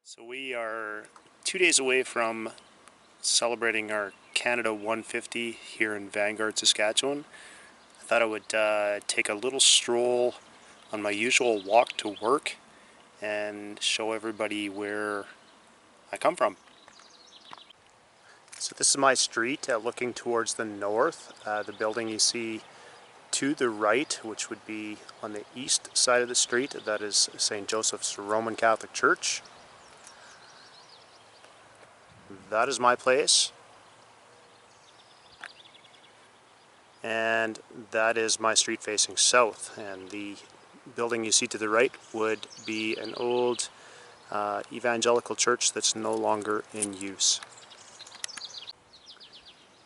So we are 2 days away from celebrating our Canada 150 here in Vanguard, Saskatchewan. I thought I would take a little stroll on my usual walk to work and show everybody where I come from. So this is my street looking towards the north. The building you see to the right, which would be on the east side of the street, that is St. Joseph's Roman Catholic Church. That is my place, and that is my street facing south, and the building you see to the right would be an old evangelical church that's no longer in use.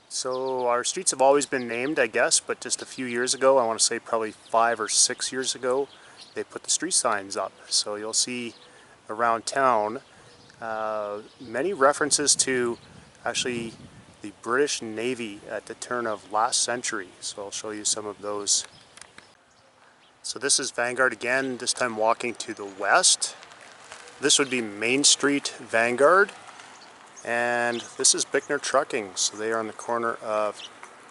So our streets have always been named, I guess, but just a few years ago, I want to say probably 5 or 6 years ago, they put the street signs up. So you'll see around town many references to actually the British Navy at the turn of last century. So I'll show you some of those. So this is Vanguard again, this time walking to the west. This would be Main Street, Vanguard. And this is Bickner Trucking. So they are on the corner of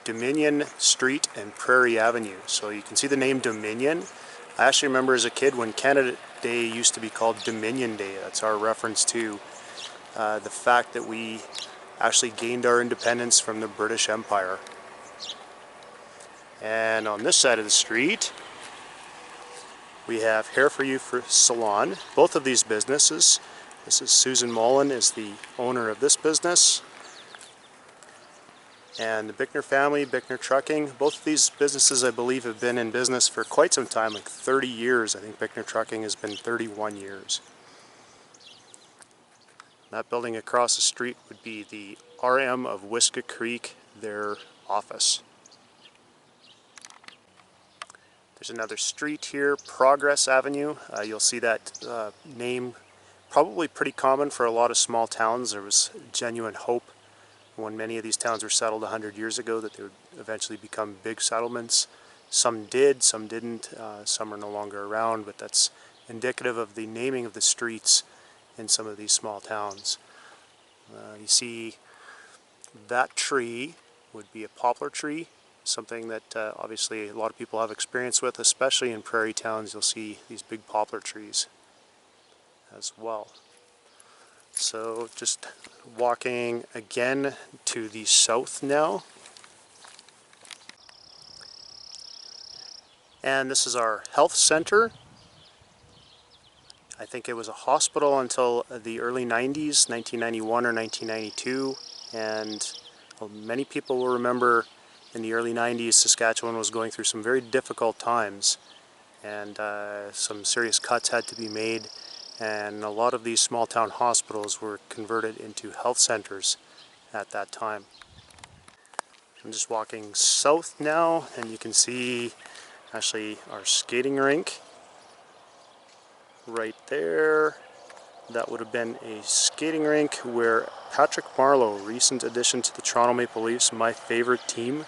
Dominion Street and Prairie Avenue. So you can see the name Dominion. I actually remember as a kid when Canada Day used to be called Dominion Day. That's our reference to the fact that we actually gained our independence from the British Empire. And on this side of the street, we have Hair For You for Salon. Both of these businesses. This is Susan Mullen, is the owner of this business. And the Bickner family, Bickner Trucking, both of these businesses I believe have been in business for quite some time, like 30 years. I think Bickner Trucking has been 31 years. That building across the street would be the RM of Wiska Creek, their office. There's another street here, Progress Avenue. You'll see that name probably pretty common for a lot of small towns. There was genuine hope when many of these towns were settled 100 years ago that they would eventually become big settlements. Some did, some didn't, some are no longer around, but that's indicative of the naming of the streets in some of these small towns. You see that tree would be a poplar tree, something that obviously a lot of people have experience with, especially in prairie towns. You'll see these big poplar trees as well. So just walking again to the south now. And this is our health center. I think it was a hospital until the early 90s, 1991 or 1992. And many people will remember in the early 90s Saskatchewan was going through some very difficult times. And some serious cuts had to be made. And a lot of these small town hospitals were converted into health centers at that time. I'm just walking south now, and you can see actually our skating rink right there. That would have been a skating rink where Patrick Marleau, recent addition to the Toronto Maple Leafs, my favorite team,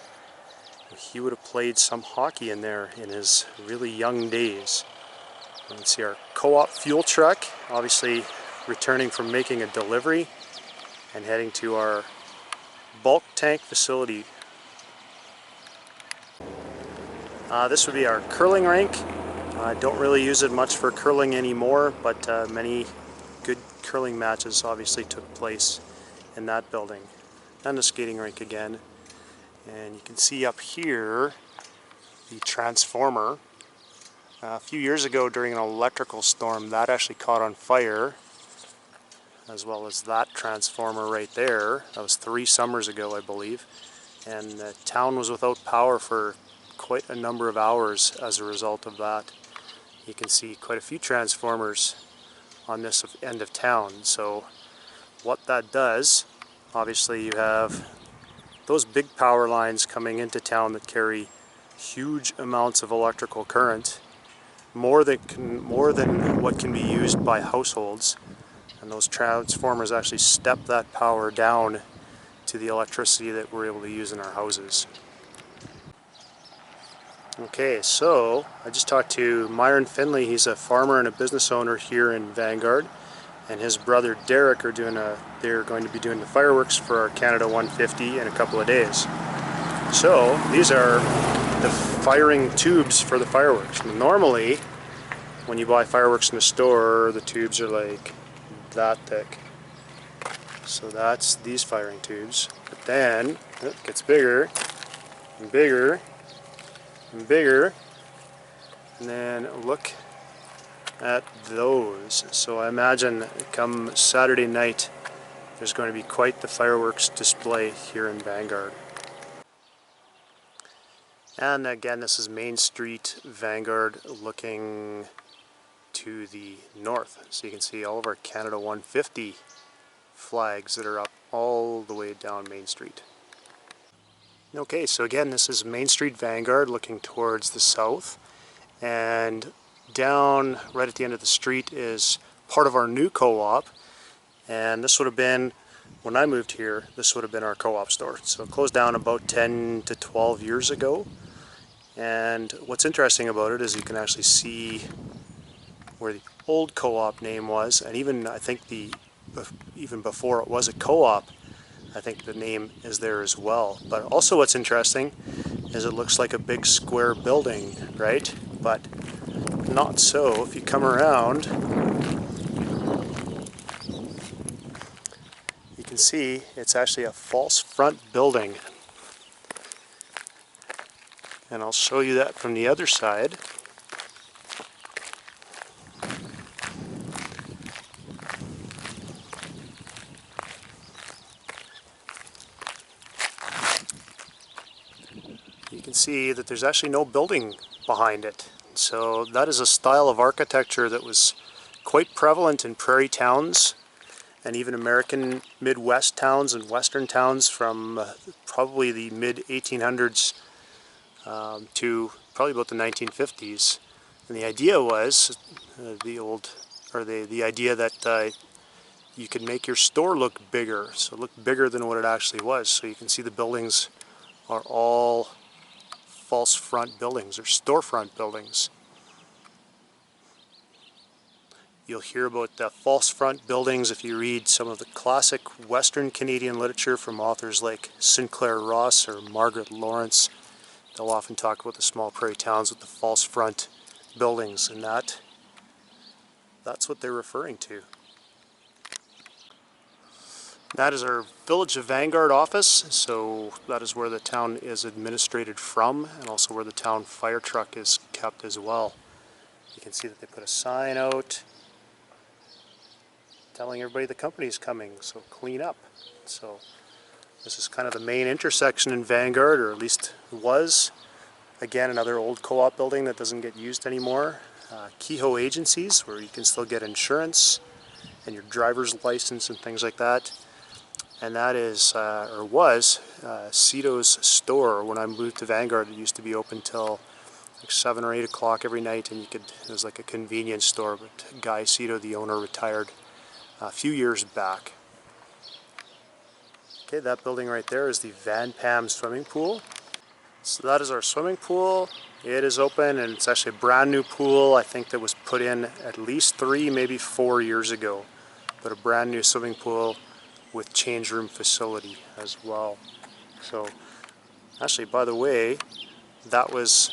he would have played some hockey in there in his really young days. You can see our co-op fuel truck, obviously returning from making a delivery and heading to our bulk tank facility. This would be our curling rink. I don't really use it much for curling anymore, but many good curling matches obviously took place in that building. And the skating rink again. And you can see up here the transformer. A few years ago during an electrical storm, that actually caught on fire, as well as that transformer right there. That was 3 summers ago, I believe. And the town was without power for quite a number of hours as a result of that. You can see quite a few transformers on this end of town. So what that does, obviously you have those big power lines coming into town that carry huge amounts of electrical current. More than what can be used by households, and those transformers actually step that power down to the electricity that we're able to use in our houses. Okay, so I just talked to Myron Finley. He's a farmer and a business owner here in Vanguard, and his brother Derek are they're going to be doing the fireworks for our Canada 150 in a couple of days. So these are the firing tubes for the fireworks. Normally, when you buy fireworks in the store, the tubes are like that thick. So that's these firing tubes. But then it gets bigger and bigger and bigger. And then look at those. So I imagine come Saturday night, there's going to be quite the fireworks display here in Vanguard. And again, this is Main Street, Vanguard, looking to the north. So you can see all of our Canada 150 flags that are up all the way down Main Street. Okay, so again, this is Main Street, Vanguard, looking towards the south. And down right at the end of the street is part of our new co-op. And this would have been, when I moved here, this would have been our co-op store. So it closed down about 10 to 12 years ago. And what's interesting about it is you can actually see where the old co-op name was, and even I think even before it was a co-op, I think the name is there as well. But also what's interesting is it looks like a big square building, right? But not so. If you come around, you can see it's actually a false front building. And I'll show you that from the other side. You can see that there's actually no building behind it. So that is a style of architecture that was quite prevalent in prairie towns and even American Midwest towns and Western towns from probably the mid-1800s to probably about the 1950s. And the idea was the idea that you could make your store look bigger, so look bigger than what it actually was. So you can see the buildings are all false front buildings or storefront buildings. You'll hear about the false front buildings if you read some of the classic Western Canadian literature from authors like Sinclair Ross or Margaret Lawrence. They'll often talk about the small prairie towns with the false front buildings, and that's what they're referring to. That is our Village of Vanguard office, so that is where the town is administrated from, and also where the town fire truck is kept as well. You can see that they put a sign out telling everybody the company's coming, so clean up. So this is kind of the main intersection in Vanguard, or at least was. Again, another old co-op building that doesn't get used anymore. Kehoe Agencies, where you can still get insurance and your driver's license and things like that. And that is, or was, Cito's store. When I moved to Vanguard, it used to be open till like 7 or 8 o'clock every night, and it was like a convenience store, but Guy Cito, the owner, retired a few years back. Okay, that building right there is the Van Pam swimming pool. So that is our swimming pool. It is open, and it's actually a brand new pool. I think that was put in at least 3, maybe 4 years ago. But a brand new swimming pool with change room facility as well. So actually, by the way, that was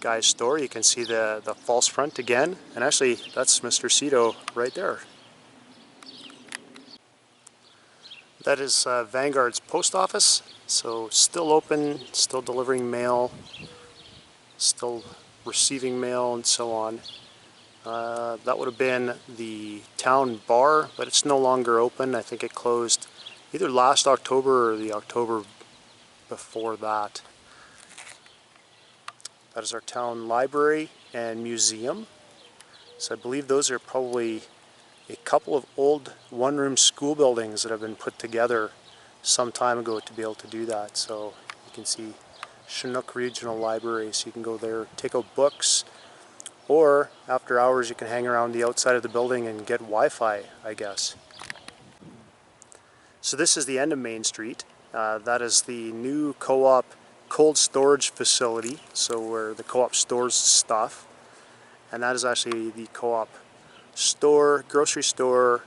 Guy's store. You can see the false front again, and actually that's Mr. Cito right there. That is Vanguard's post office, so still open, still delivering mail, still receiving mail, and so on. That would have been the town bar, but it's no longer open. I think it closed either last October or the October before that. That is our town library and museum. So I believe those are probably a couple of old one-room school buildings that have been put together some time ago to be able to do that. So you can see Chinook Regional Library, so you can go there, take out books, or after hours you can hang around the outside of the building and get Wi-Fi, I guess. So this is the end of Main Street. That is the new co-op cold storage facility, so where the co-op stores stuff. And that is actually the co-op store, grocery store,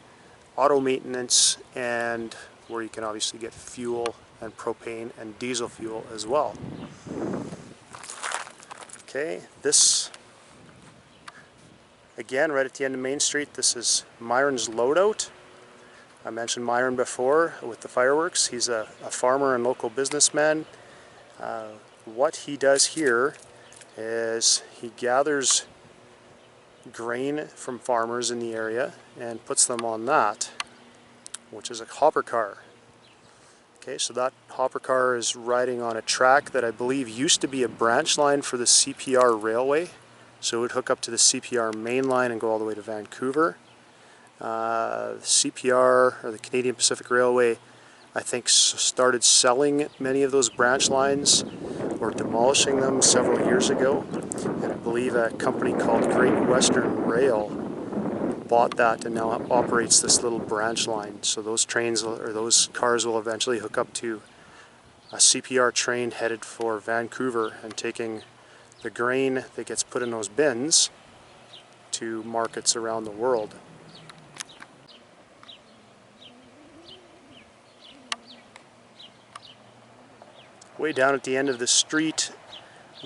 auto maintenance, and where you can obviously get fuel and propane and diesel fuel as well. Okay, this again right at the end of Main Street, this is Myron's Loadout. I mentioned Myron before with the fireworks. He's a farmer and local businessman. What he does here is he gathers grain from farmers in the area and puts them on that, which is a hopper car. Okay, so that hopper car is riding on a track that I believe used to be a branch line for the CPR railway. So it would hook up to the CPR main line and go all the way to Vancouver. CPR, or the Canadian Pacific Railway, I think started selling many of those branch lines or demolishing them several years ago. And I believe a company called Great Western Rail bought that and now operates this little branch line. So those trains or those cars will eventually hook up to a CPR train headed for Vancouver and taking the grain that gets put in those bins to markets around the world. Way down at the end of the street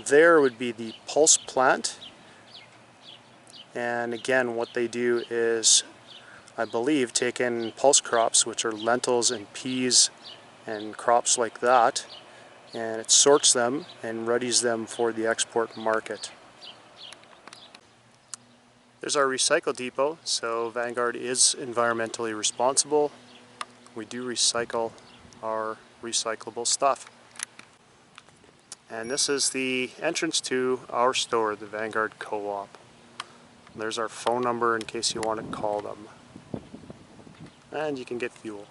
there would be the pulse plant, and again what they do is, I believe, take in pulse crops, which are lentils and peas and crops like that, and it sorts them and readies them for the export market. There's our recycle depot. So Vanguard is environmentally responsible. We do recycle our recyclable stuff. And this is the entrance to our store, the Vanguard Co-op. There's our phone number in case you want to call them. And you can get fuel.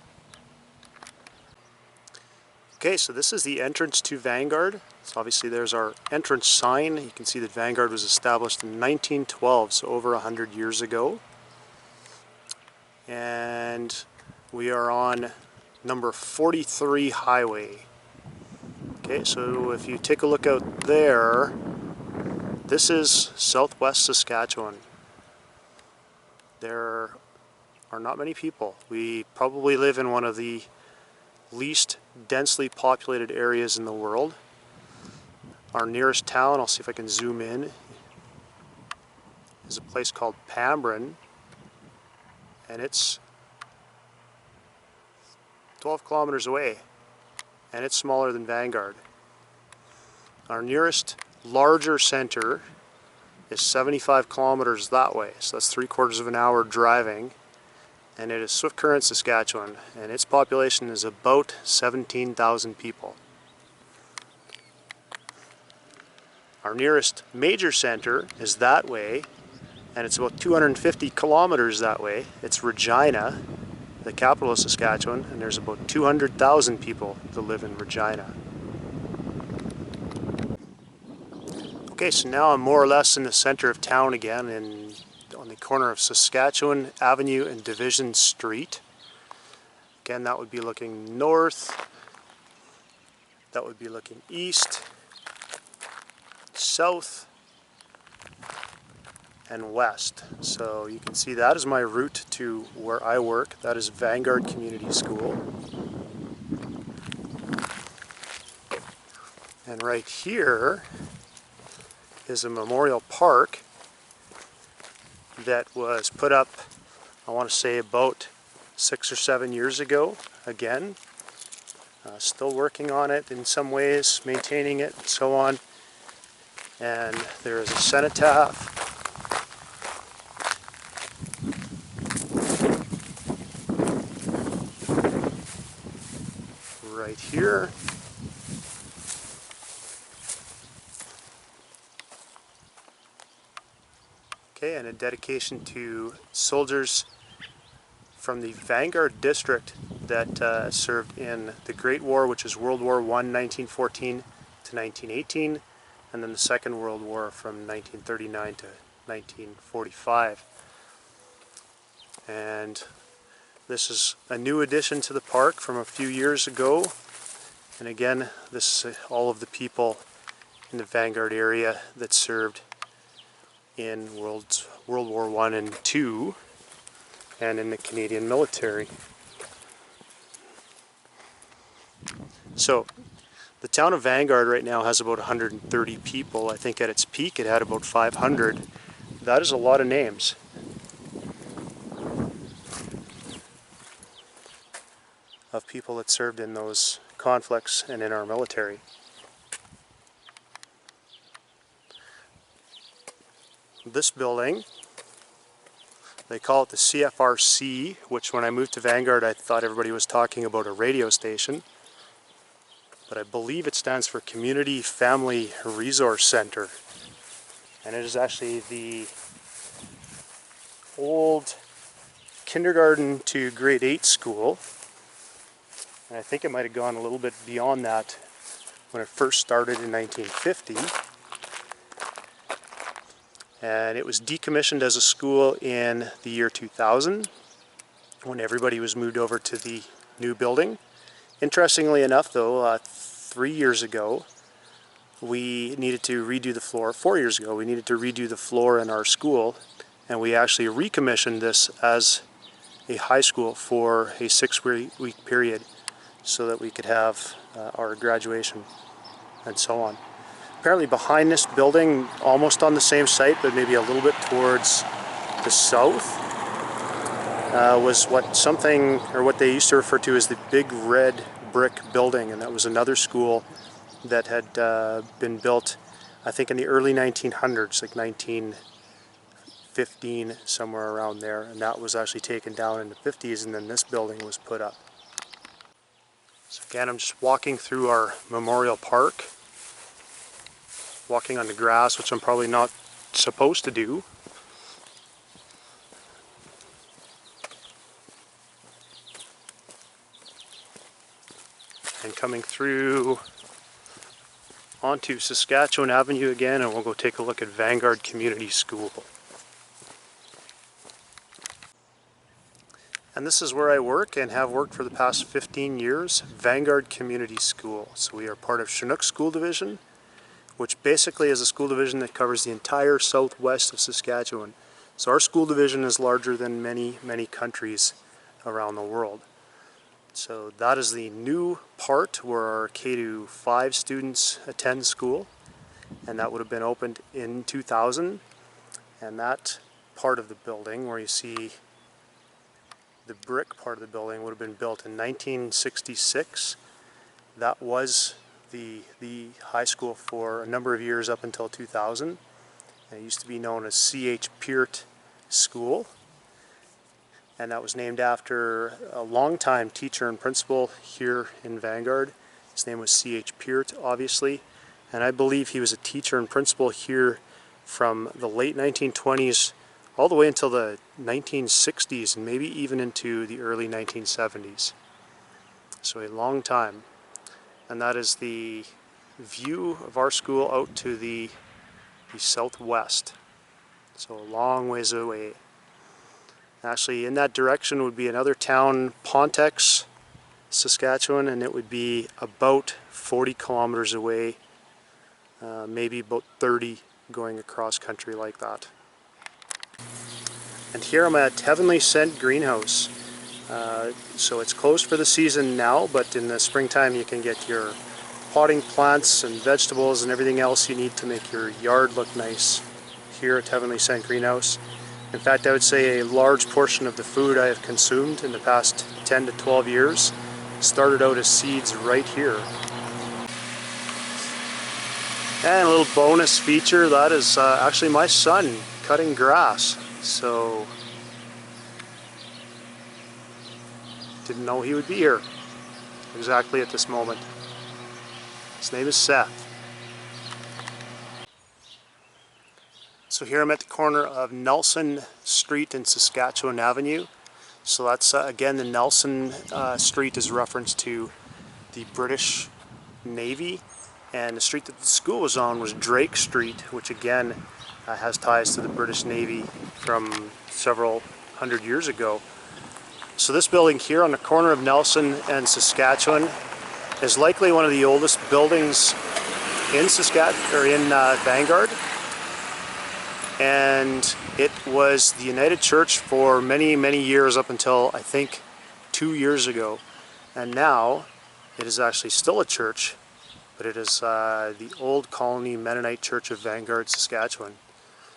Okay, so this is the entrance to Vanguard. So obviously there's our entrance sign. You can see that Vanguard was established in 1912, so over 100 years ago. And we are on number 43 highway. Okay, so if you take a look out there, this is southwest Saskatchewan. There are not many people. We probably live in one of the least densely populated areas in the world. Our nearest town, I'll see if I can zoom in, is a place called Pambrin, and it's 12 kilometers away, and it's smaller than Vanguard. Our nearest larger center is 75 kilometers that way, so that's 3/4 of an hour driving, and it is Swift Current, Saskatchewan, and its population is about 17,000 people. Our nearest major center is that way, and it's about 250 kilometers that way. It's Regina, the capital of Saskatchewan, and there's about 200,000 people that live in Regina. Okay, so now I'm more or less in the center of town again, on the corner of Saskatchewan Avenue and Division Street. Again, that would be looking north, that would be looking east, south, and west. So you can see that is my route to where I work. That is Vanguard Community School. And right here is a memorial park that was put up, I want to say about 6 or 7 years ago. Again, still working on it in some ways, maintaining it and so on. And there is a cenotaph right here. Okay, and a dedication to soldiers from the Vanguard district that served in the Great War, which is World War I, 1914 to 1918, and then the Second World War from 1939 to 1945. And this is a new addition to the park from a few years ago. And again, this is all of the people in the Vanguard area that served in World War I and II. and in the Canadian military. So the town of Vanguard right now has about 130 people. I think at its peak it had about 500. That is a lot of names. Of people that served in those conflicts and in our military. This building, they call it the CFRC, which when I moved to Vanguard I thought everybody was talking about a radio station. But I believe it stands for Community Family Resource Center. And it is actually the old kindergarten to grade 8 school. And I think it might have gone a little bit beyond that when it first started in 1950. And it was decommissioned as a school in the year 2000 when everybody was moved over to the new building. Interestingly enough though, 3 years ago we needed to redo the floor. 4 years ago we needed to redo the floor in our school, and we actually recommissioned this as a high school for a 6-week period so that we could have our graduation and so on. Apparently behind this building, almost on the same site but maybe a little bit towards the south, was what they used to refer to as the Big Red Brick Building, and that was another school that had been built, I think, in the early 1900s, like 1915, somewhere around there, and that was actually taken down in the 50s, and then this building was put up. So again, I'm just walking through our memorial park, walking on the grass, which I'm probably not supposed to do. And coming through onto Saskatchewan Avenue again, and we'll go take a look at Vanguard Community School. And this is where I work and have worked for the past 15 years, Vanguard Community School. So we are part of Chinook School Division, which basically is a school division that covers the entire southwest of Saskatchewan. So our school division is larger than many, many countries around the world. So that is the new part where our K-5 students attend school, and that would have been opened in 2000. And that part of the building where you see the brick part of the building would have been built in 1966. That was the high school for a number of years up until 2000. And it used to be known as C.H. Peart School. And that was named after a longtime teacher and principal here in Vanguard. His name was C.H. Peart, obviously. And I believe he was a teacher and principal here from the late 1920s all the way until the 1960s, and maybe even into the early 1970s. So a long time. And that is the view of our school out to the southwest. So a long ways away. Actually, in that direction would be another town, Pontex, Saskatchewan, and it would be about 40 kilometers away, maybe about 30 going across country like that. And here I'm at Heavenly Scent Greenhouse. So it's closed for the season now, but in the springtime you can get your potting plants and vegetables and everything else you need to make your yard look nice here at Heavenly Scent Greenhouse. In fact, I would say a large portion of the food I have consumed in the past 10 to 12 years started out as seeds right here. And a little bonus feature, that is actually my son cutting grass. So, didn't know he would be here exactly at this moment. His name is Seth. So here I'm at the corner of Nelson Street and Saskatchewan Avenue. So that's again, the Nelson Street is a reference to the British Navy, and the street that the school was on was Drake Street, which again has ties to the British Navy from several hundred years ago. So this building here on the corner of Nelson and Saskatchewan is likely one of the oldest buildings in Vanguard. and it was the United Church for many, many years up until I think 2 years ago. And now it is actually still a church, but it is the Old Colony Mennonite Church of Vanguard, Saskatchewan.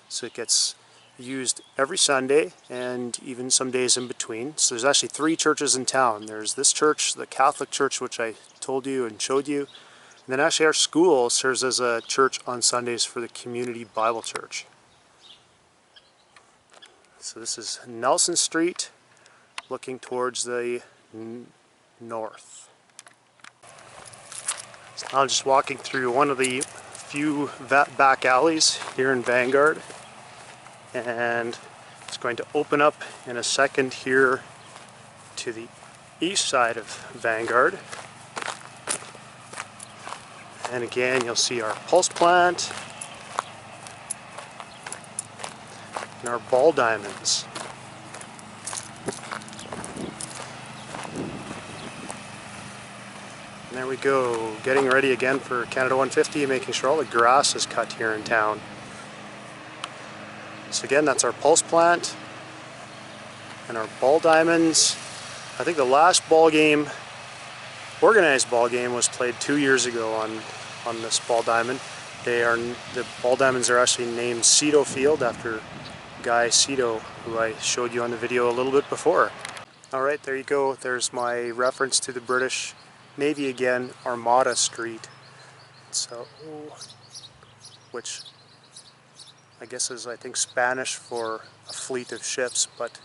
So it gets used every Sunday and even some days in between. So there's actually 3 churches in town. There's this church, the Catholic church, which I told you and showed you. And then actually our school serves as a church on Sundays for the Community Bible Church. So this is Nelson Street, looking towards the north. So I'm just walking through one of the few back alleys here in Vanguard, and it's going to open up in a second here to the east side of Vanguard. And again, you'll see our pulse plant and our ball diamonds. And there we go, getting ready again for Canada 150, making sure all the grass is cut here in town. So again, that's our pulse plant and our ball diamonds. I think the last ball game, organized ball game, was played 2 years ago on this ball diamond. The ball diamonds are actually named Cito Field after Guy Cito, who I showed you on the video a little bit before. Alright, there you go. There's my reference to the British Navy again, Armada Street. So, which I guess is, I think, Spanish for a fleet of ships, but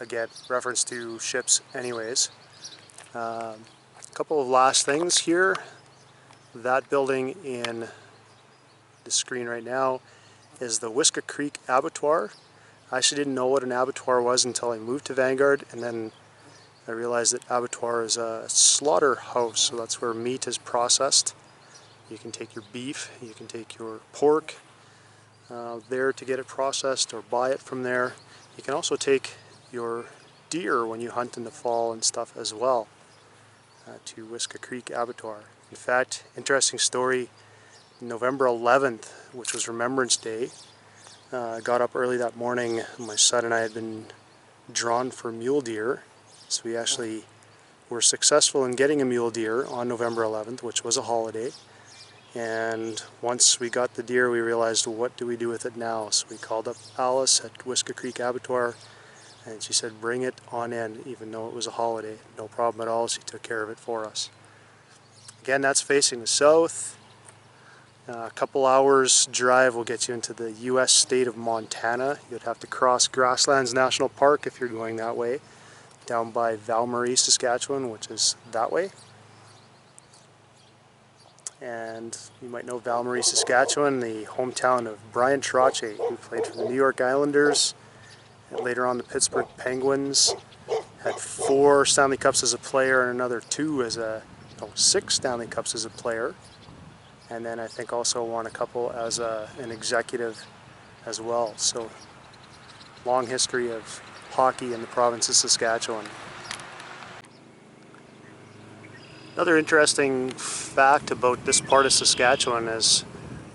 again, reference to ships anyways. A couple of last things here. That building in the screen right now is the Whisker Creek Abattoir. I actually didn't know what an abattoir was until I moved to Vanguard, and then I realized that abattoir is a slaughterhouse, so that's where meat is processed. You can take your beef, you can take your pork there to get it processed or buy it from there. You can also take your deer when you hunt in the fall and stuff as well to Whisker Creek Abattoir. In fact, interesting story, November 11th, which was Remembrance Day, I got up early that morning. My son and I had been drawn for mule deer, so we actually were successful in getting a mule deer on November 11th, which was a holiday. And once we got the deer, we realized, what do we do with it now? So we called up Alice at Whisker Creek Abattoir, and she said, bring it on in, even though it was a holiday. No problem at all, she took care of it for us. Again, that's facing the south. A couple hours drive will get you into the U.S. state of Montana. You'd have to cross Grasslands National Park if you're going that way, down by Val-Marie, Saskatchewan, which is that way. And you might know Val-Marie, Saskatchewan, the hometown of Brian Trottier, who played for the New York Islanders and later on the Pittsburgh Penguins. Had 4 Stanley Cups as a player and another 6 Stanley Cups as a player. And then I think also won a couple as an executive as well. So long history of hockey in the province of Saskatchewan. Another interesting fact about this part of Saskatchewan is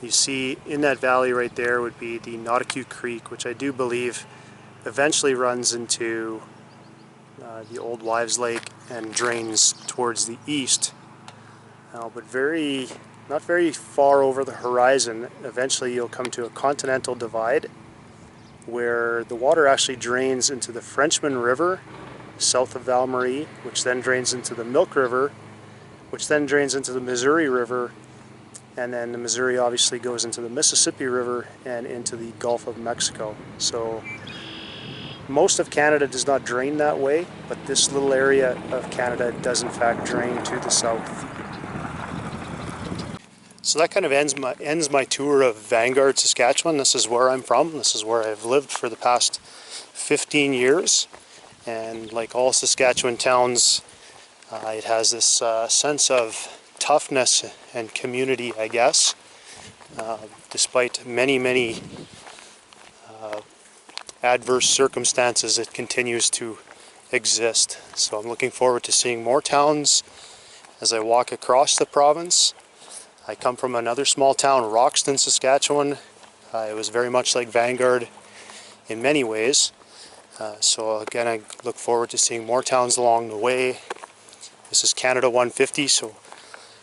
you see in that valley right there would be the Notikewin Creek, which I do believe eventually runs into the Old Wives Lake and drains towards the east. But not very far over the horizon, eventually you'll come to a continental divide where the water actually drains into the Frenchman River south of Val-Marie, which then drains into the Milk River, which then drains into the Missouri River, and then the Missouri obviously goes into the Mississippi River and into the Gulf of Mexico. So most of Canada does not drain that way, but this little area of Canada does in fact drain to the south. So that kind of ends my tour of Vanguard, Saskatchewan. This is where I'm from. This is where I've lived for the past 15 years. And like all Saskatchewan towns, it has this sense of toughness and community, I guess. Despite many adverse circumstances, it continues to exist. So I'm looking forward to seeing more towns as I walk across the province. I come from another small town, Roxton, Saskatchewan, It was very much like Vanguard in many ways. So again, I look forward to seeing more towns along the way. This is Canada 150, so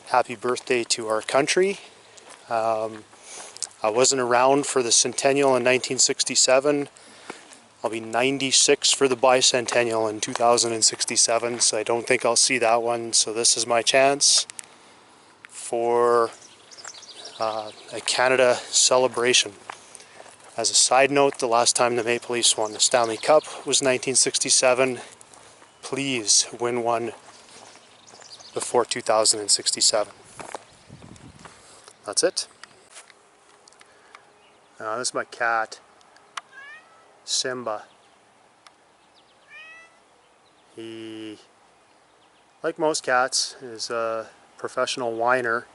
happy birthday to our country. I wasn't around for the centennial in 1967. I'll be 96 for the bicentennial in 2067, so I don't think I'll see that one. So this is my chance for a Canada celebration. As a side note, the last time the Maple Leafs won the Stanley Cup was 1967. Please win one before 2067. That's it. This is my cat, Simba. He, like most cats, is a professional whiner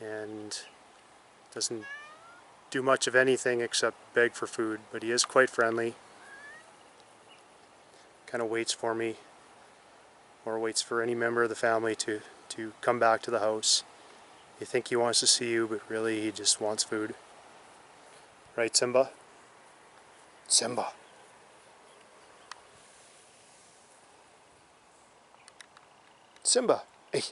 and doesn't do much of anything except beg for food, but he is quite friendly. Kind of waits for me, or waits for any member of the family to come back to the house. You think he wants to see you, but really he just wants food. Right, Simba? Simba. Simba. Hey.